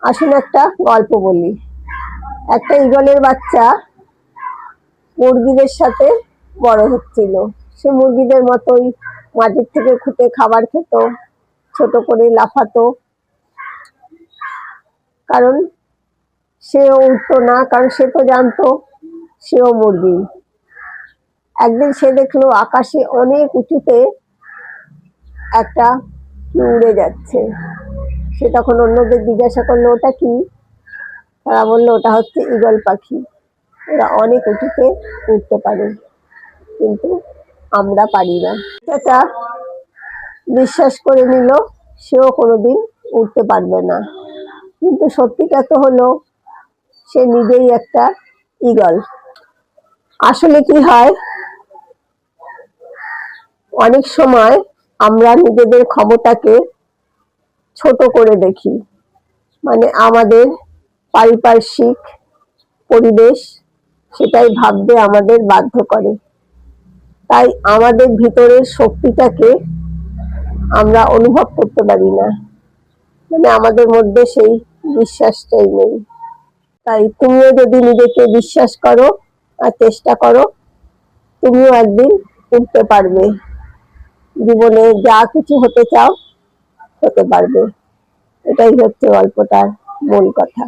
আসুন একটা গল্প বলি। একটা ঈগলের বাচ্চা মুরগিদের সাথে বড় হচ্ছিল। সে মুরগিদের মতোই মাটির থেকে খুঁটে খাবার খেত, ছোট করে লাফাতো। কারণ সেও উঠতো না, কারণ সে তো জানতো সেও মুরগি। একদিন সে দেখলো আকাশে অনেক উঁচুতে একটা কি উড়ে যাচ্ছে। সে তখন অন্যদের জিজ্ঞাসা করলো, ওটা কি? তারা বললো, ওটা হচ্ছে ঈগল পাখি। এরা অনেক উঁচুতে উঠতে পারে, কিন্তু আমরা পারি না। এটা বিশ্বাস করে নিল সেও কোনোদিন উঠতে পারবে না। কিন্তু সত্যিটা তো হলো সে নিজেই একটা ঈগল। আসলে কি হয়, অনেক সময় আমরা নিজেদের ক্ষমতাকে ছোট করে দেখি। মানে আমাদের পারিপার্শ্বিক পরিবেশ সেটাই ভাবতে আমাদের বাধ্য করে। তাই আমাদের ভিতরের শক্তিটাকে আমরা অনুভব করতে পারি না। মানে আমাদের মধ্যে সেই বিশ্বাসটাই নেই। তাই তুমিও যদি নিজেকে বিশ্বাস করো আর চেষ্টা করো, তুমিও একদিন উঠতে পারবে। জীবনে যা কিছু হতে চাও হতে পারবে। এটাই হচ্ছে গল্পটার মূল কথা।